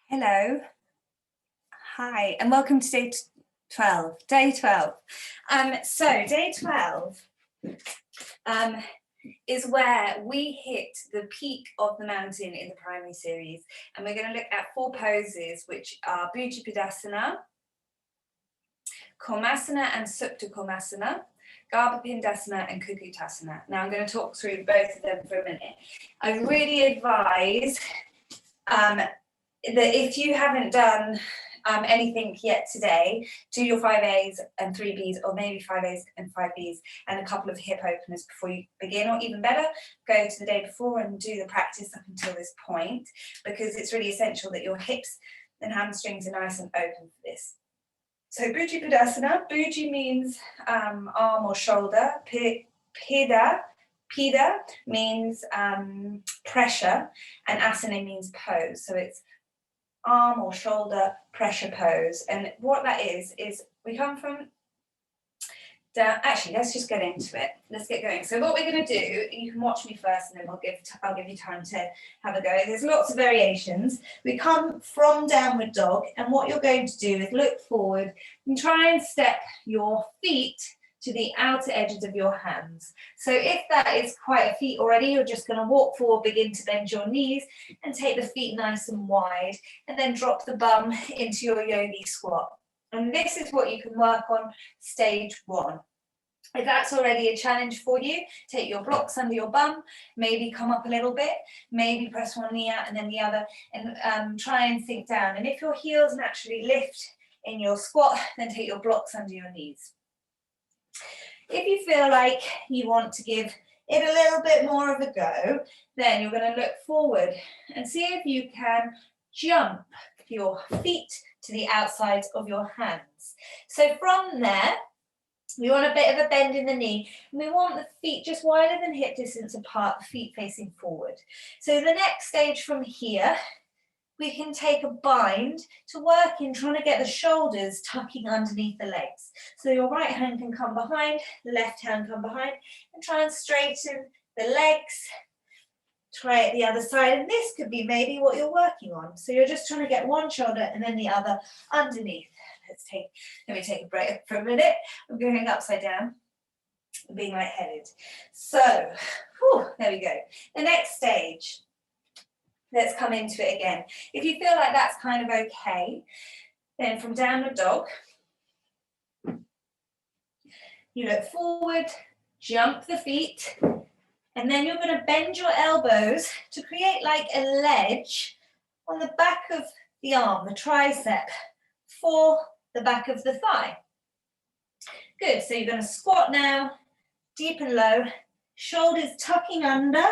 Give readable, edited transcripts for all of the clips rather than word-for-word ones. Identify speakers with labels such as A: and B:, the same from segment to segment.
A: Hello, hi, and welcome to day 12. Day 12. So day 12 is where we hit the peak of the mountain in the primary series, and we're going to look at 4 poses, which are Bhujapadasana, Komasana and Supta Komasana, Garbhapindasana and Kukutasana. Now I'm going to talk through both of them for a minute. I really advise that if you haven't done anything yet today, do your 5As and 3Bs, or maybe 5As and 5Bs and a couple of hip openers before you begin, or even better, go to the day before and do the practice up until this point, because it's really essential that your hips and hamstrings are nice and open for this. So Bhujapadasana, Bhuji means arm or shoulder, Pida means pressure, and asana means pose. So it's arm or shoulder pressure pose. And what that is we come from down. Actually, let's just get into it. Let's get going. So what we're going to do, you can watch me first and then I'll give you time to have a go. There's lots of variations. We come from downward dog, and what you're going to do is look forward and try and step your feet to the outer edges of your hands. So if that is quite a feat already, you're just going to walk forward, begin to bend your knees and take the feet nice and wide, and then drop the bum into your yogi squat. And this is what you can work on stage 1. If that's already a challenge for you, take your blocks under your bum, maybe come up a little bit, maybe press one knee out and then the other, and try and sink down. And if your heels naturally lift in your squat, then take your blocks under your knees. If you feel like you want to give it a little bit more of a go, then you're going to look forward and see if you can jump your feet to the outsides of your hands. So from there, we want a bit of a bend in the knee, and we want the feet just wider than hip distance apart, the feet facing forward. So the next stage from here, we can take a bind to work in trying to get the shoulders tucking underneath the legs. So your right hand can come behind, the left hand come behind, and try and straighten the legs. Try it the other side, and this could be maybe what you're working on. So you're just trying to get one shoulder and then the other underneath. Let me take a break for a minute. I'm going upside down, being lightheaded. So, there we go. The next stage, let's come into it again. If you feel like that's kind of okay, then from downward dog, you look forward, jump the feet, and then you're going to bend your elbows to create like a ledge on the back of the arm, the tricep, for the back of the thigh. Good, so you're going to squat now, deep and low, shoulders tucking under,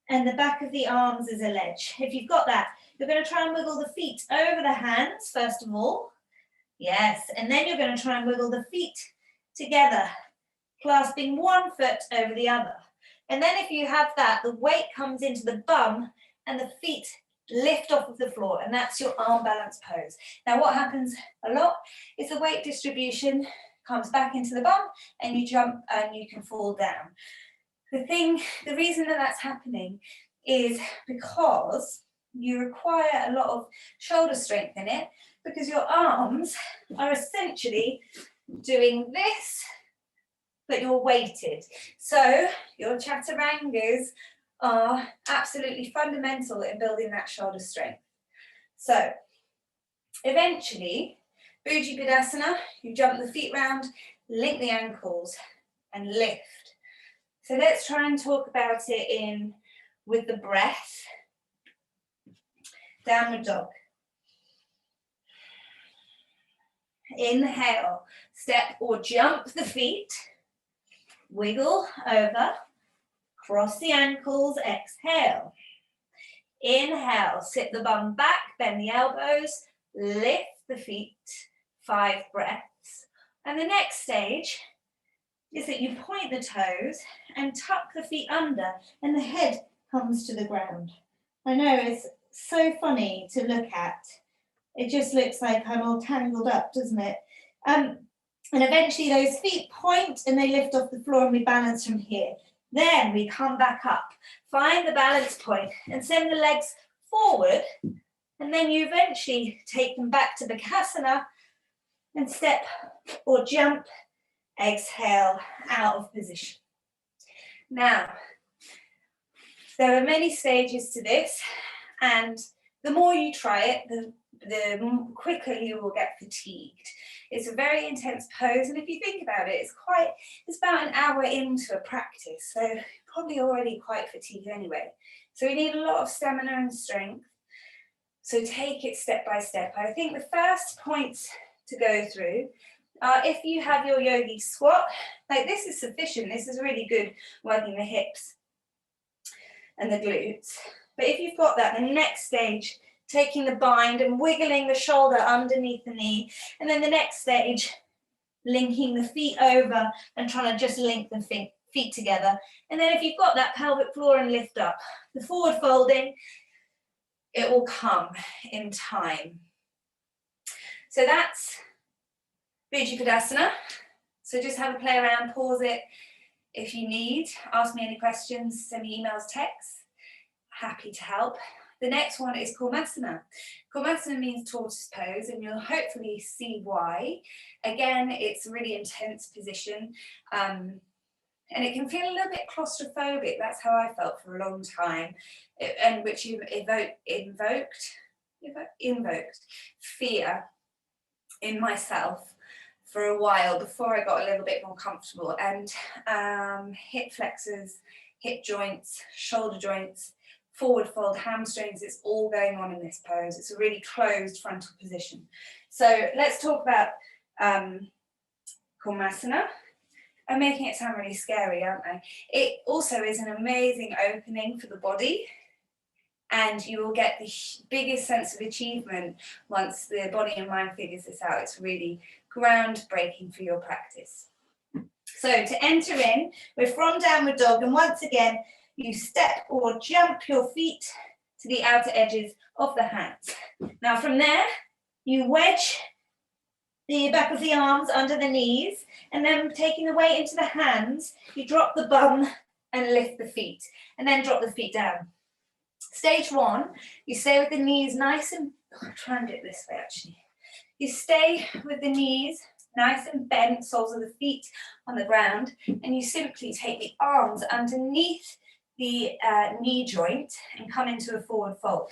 A: and the back of the arms is a ledge. If you've got that, you're going to try and wiggle the feet over the hands, first of all. Yes, and then you're going to try and wiggle the feet together, clasping one foot over the other. And then if you have that, the weight comes into the bum and the feet lift off of the floor, and that's your arm balance pose. Now what happens a lot is the weight distribution comes back into the bum and you jump and you can fall down. The reason that that's happening is because you require a lot of shoulder strength in it, because your arms are essentially doing this, but you're weighted. So your chaturangas are absolutely fundamental in building that shoulder strength. So eventually, Bhujapadasana, you jump the feet round, link the ankles and lift. So let's try and talk about it with the breath. Downward dog. Inhale, step or jump the feet, wiggle over, cross the ankles, exhale. Inhale, sit the bum back, bend the elbows, lift the feet, 5 breaths. And the next stage is that you point the toes and tuck the feet under, and the head comes to the ground. I know, it's so funny to look at. It just looks like I'm all tangled up, doesn't it? And eventually those feet point and they lift off the floor, and we balance from here. Then we come back up, find the balance point and send the legs forward And then you eventually take them back to Bakasana and step or jump, exhale, out of position. Now, there are many stages to this, and the more you try it, the quicker you will get fatigued. It's a very intense pose, and if you think about it, it's about an hour into a practice, so probably already quite fatigued anyway. So we need a lot of stamina and strength. So take it step by step. I think the first points to go through are, if you have your yogi squat, like this is sufficient. This is really good working the hips and the glutes. But if you've got that, the next stage, taking the bind and wiggling the shoulder underneath the knee. And then the next stage, linking the feet over and trying to just link the feet together. And then if you've got that pelvic floor and lift up, the forward folding, it will come in time. So that's Bhujangasana. So just have a play around, pause it if you need. Ask me any questions, send me emails, texts. Happy to help. The next one is Kurmasana. Kurmasana means tortoise pose, and you'll hopefully see why. Again, it's a really intense position, and it can feel a little bit claustrophobic. That's how I felt for a long time, and which invoked fear in myself for a while before I got a little bit more comfortable. And hip flexors, hip joints, shoulder joints, forward fold, hamstrings, it's all going on in this pose. It's a really closed frontal position. So let's talk about Kurmasana. I'm making it sound really scary, aren't I? It also is an amazing opening for the body, and you will get the biggest sense of achievement once the body and mind figures this out. It's really groundbreaking for your practice. So to enter in, we're from downward dog, and once again, you step or jump your feet to the outer edges of the hands. Now from there, you wedge the back of the arms under the knees, and then taking the weight into the hands, you drop the bum and lift the feet, and then drop the feet down. Stage one, you stay with the knees nice and, I'll try and do it this way actually. You stay with the knees nice and bent, soles of the feet on the ground, and you simply take the arms underneath the knee joint and come into a forward fold.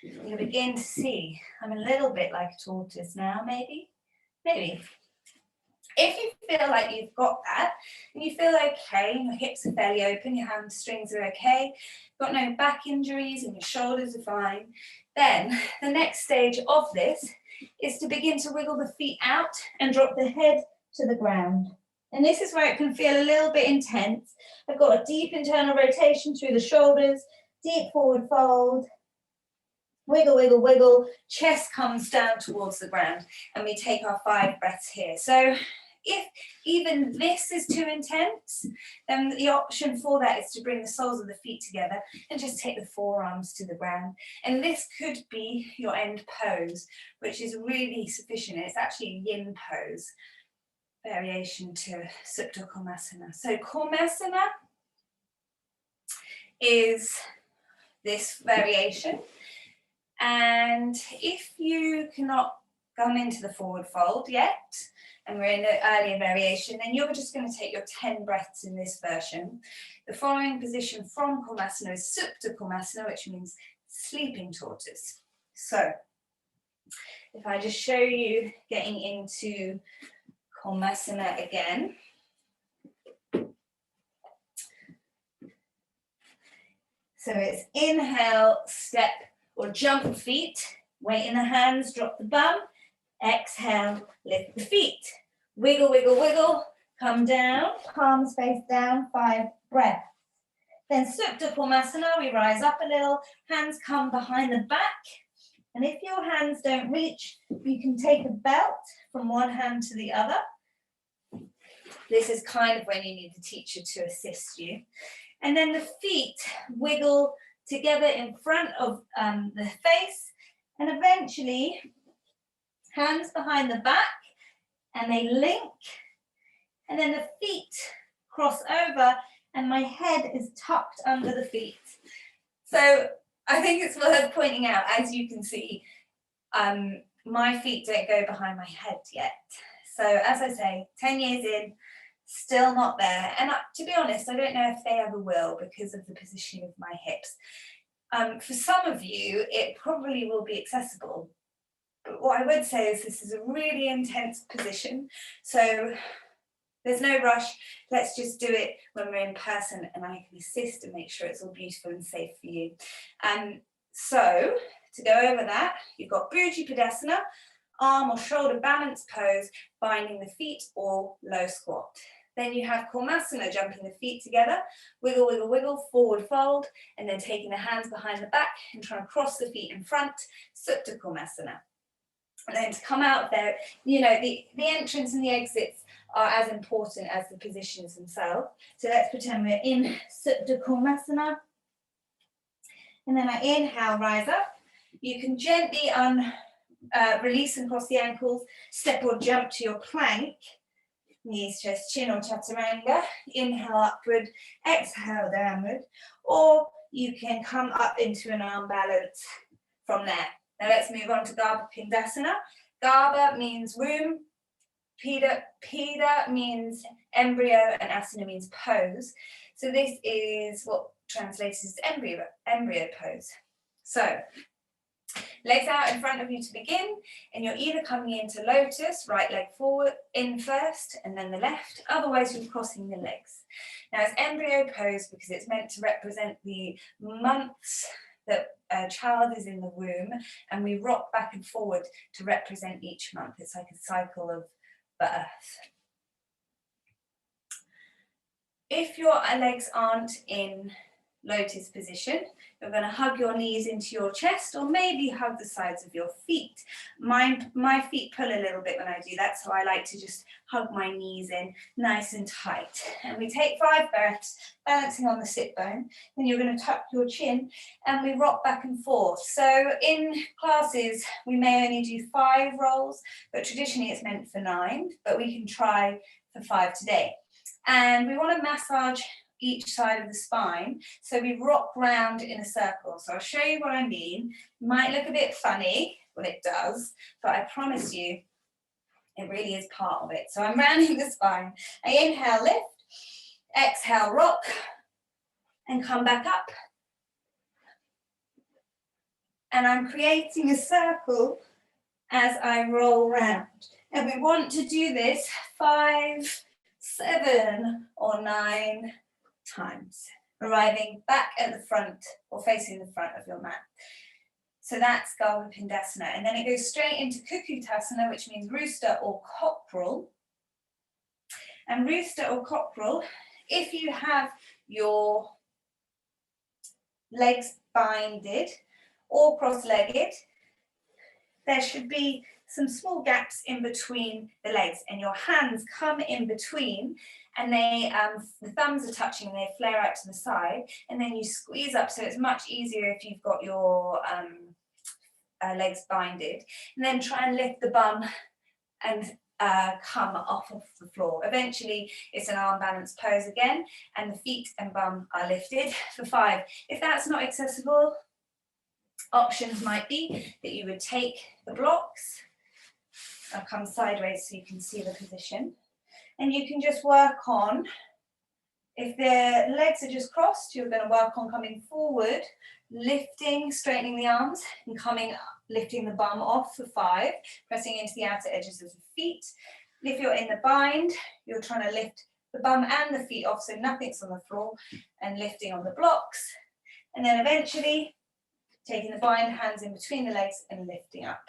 A: You're going to begin to see, I'm a little bit like a tortoise now, maybe. If you feel like you've got that, and you feel okay, your hips are fairly open, your hamstrings are okay, you've got no back injuries and your shoulders are fine, then the next stage of this is to begin to wiggle the feet out and drop the head to the ground. And this is where it can feel a little bit intense. I've got a deep internal rotation through the shoulders, deep forward fold, wiggle, wiggle, wiggle, chest comes down towards the ground, and we take our 5 breaths here. So if even this is too intense, then the option for that is to bring the soles of the feet together and just take the forearms to the ground. And this could be your end pose, which is really sufficient. It's actually a yin pose, variation to Supta Kurmasana. So Kurmasana is this variation. And if you cannot come into the forward fold yet, and we're in the earlier variation, then you're just going to take your 10 breaths in this version. The following position from Kurmasana is Supta Kurmasana, which means sleeping tortoise. So if I just show you getting into Kurmasana again. So it's inhale, step or jump feet, weight in the hands, drop the bum, exhale, lift the feet. Wiggle, wiggle, wiggle, come down, palms face down, 5 breaths. Then Supta Kurmasana, we rise up a little, hands come behind the back. And if your hands don't reach, you can take a belt from one hand to the other. This is kind of when you need the teacher to assist you. And then the feet wiggle together in front of the face, and eventually hands behind the back, and they link, and then the feet cross over, and my head is tucked under the feet. So I think it's worth pointing out, as you can see, my feet don't go behind my head yet. So as I say, 10 years in, still not there. And to be honest, I don't know if they ever will because of the position of my hips. For some of you, it probably will be accessible. But what I would say is this is a really intense position. So there's no rush. Let's just do it when we're in person and I can assist and make sure it's all beautiful and safe for you. So to go over that, you've got Bhuji Padasana, arm or shoulder balance pose, binding the feet or low squat. Then you have Kurmasana, jumping the feet together, wiggle, wiggle, wiggle, forward fold, and then taking the hands behind the back and trying to cross the feet in front, Supta Kurmasana. And then to come out there, you know, the entrance and the exits are as important as the positions themselves. So let's pretend we're in Supta Kurmasana. And then I inhale, rise up. You can gently release and cross the ankles, step or jump to your plank. Knees, chest, chin or chaturanga. Inhale upward, exhale downward. Or you can come up into an arm balance from there. Now let's move on to Garbha Pindasana. Garbha means womb, Pida means embryo, and Asana means pose. So this is what translates as embryo pose. So legs out in front of you to begin, and you're either coming into lotus, right leg forward in first and then the left, otherwise you're crossing the legs. Now it's embryo pose because it's meant to represent the months that a child is in the womb, and we rock back and forward to represent each month. It's like a cycle of birth. If your legs aren't in lotus position, you're going to hug your knees into your chest, or maybe hug the sides of your feet. My feet pull a little bit when I do that, so I like to just hug my knees in nice and tight. And we take 5 breaths, balancing on the sit bone. Then you're going to tuck your chin and we rock back and forth. So in classes, we may only do 5 rolls, but traditionally it's meant for 9, but we can try for 5 today. And we want to massage each side of the spine, so we rock round in a circle. So I'll show you what I mean. It might look a bit funny, well it does, but I promise you it really is part of it. So I'm rounding the spine. I inhale, lift, exhale, rock, and come back up. And I'm creating a circle as I roll round. And we want to do this 5, 7, or 9 times, arriving back at the front or facing the front of your mat. So that's Garbha Pindasana. And then it goes straight into Kukutasana, which means rooster or cockerel. And rooster or cockerel, if you have your legs binded or cross-legged, there should be some small gaps in between the legs, and your hands come in between, and they the thumbs are touching and they flare out to the side, and then you squeeze up, so it's much easier if you've got your legs binded. And then try and lift the bum and come off of the floor. Eventually it's an arm balance pose again, and the feet and bum are lifted for 5. If that's not accessible, options might be that you would take the blocks, I'll come sideways so you can see the position, and you can just work on, if the legs are just crossed, you're going to work on coming forward, lifting, straightening the arms, and coming, lifting the bum off for 5, pressing into the outer edges of the feet. If you're in the bind, you're trying to lift the bum and the feet off so nothing's on the floor, and lifting on the blocks, and then eventually taking the bind, hands in between the legs and lifting up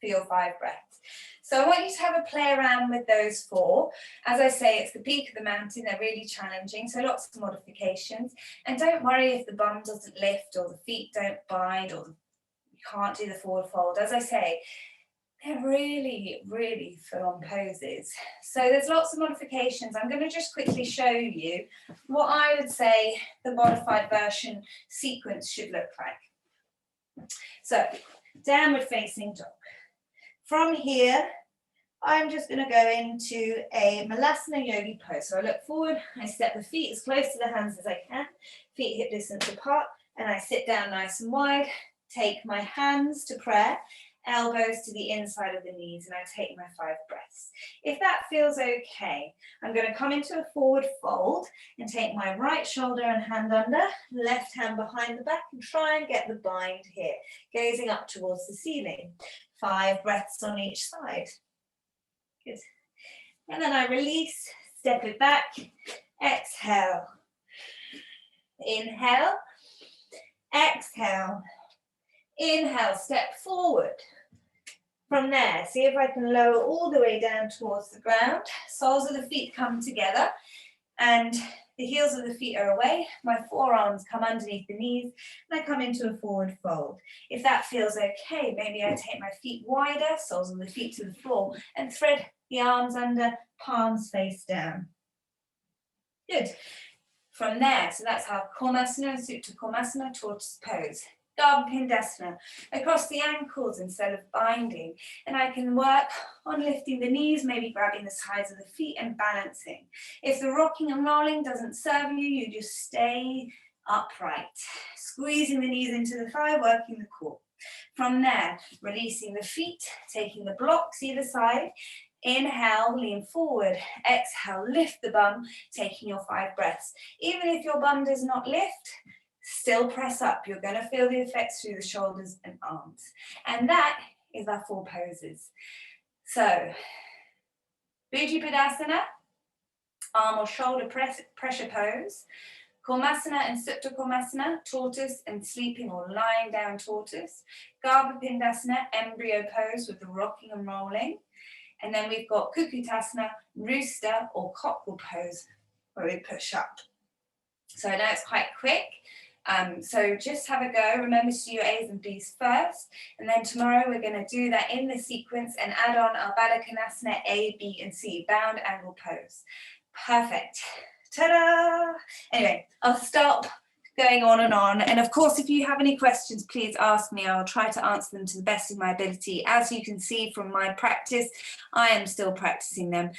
A: for your 5 breaths. So I want you to have a play around with those 4. As I say, it's the peak of the mountain, they're really challenging, so lots of modifications. And don't worry if the bum doesn't lift or the feet don't bind or you can't do the forward fold. As I say, they're really, really full-on poses. So there's lots of modifications. I'm going to just quickly show you what I would say the modified version sequence should look like. So, downward facing dog. From here, I'm just going to go into a Malasana Yogi pose. So I look forward, I step the feet as close to the hands as I can, feet hip distance apart, and I sit down nice and wide, take my hands to prayer, elbows to the inside of the knees, and I take my 5 breaths. If that feels okay, I'm going to come into a forward fold and take my right shoulder and hand under, left hand behind the back, and try and get the bind here, gazing up towards the ceiling. 5 breaths on each side. Good. And then I release, step it back, exhale. Inhale, exhale. Inhale, step forward. From there, see if I can lower all the way down towards the ground. Soles of the feet come together and the heels of the feet are away. My forearms come underneath the knees and I come into a forward fold. If that feels okay, maybe I take my feet wider, soles of the feet to the floor, and thread the arms under, palms face down. Good. From there, so that's our Komasana, Supta Komasana, tortoise pose. Pindasana, across the ankles instead of binding. And I can work on lifting the knees, maybe grabbing the sides of the feet and balancing. If the rocking and rolling doesn't serve you, you just stay upright. Squeezing the knees into the thigh, working the core. From there, releasing the feet, taking the blocks either side. Inhale, lean forward. Exhale, lift the bum, taking your 5 breaths. Even if your bum does not lift, still press up. You're going to feel the effects through the shoulders and arms. And that is our 4 poses. So, Bhujapadasana, arm or shoulder pressure pose. Komasana and Supta Komasana, tortoise and sleeping or lying down tortoise. Pindasana, embryo pose with the rocking and rolling. And then we've got Kukutasana, rooster or cockerel pose, where we push up. So I know it's quite quick. So just have a go. Remember to do your A's and B's first. And then tomorrow we're going to do that in the sequence and add on our Baddha Konasana A, B, and C, bound angle pose. Perfect. Ta-da! Anyway, I'll stop going on. And of course, if you have any questions, please ask me. I'll try to answer them to the best of my ability. As you can see from my practice, I am still practicing them.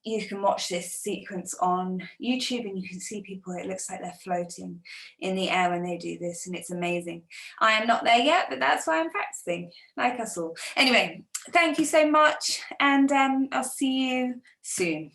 A: You can watch this sequence on YouTube and you can see people, it looks like they're floating in the air when they do this, and it's amazing. I am not there yet, but that's why I'm practicing, like us all. Anyway, thank you so much, and I'll see you soon.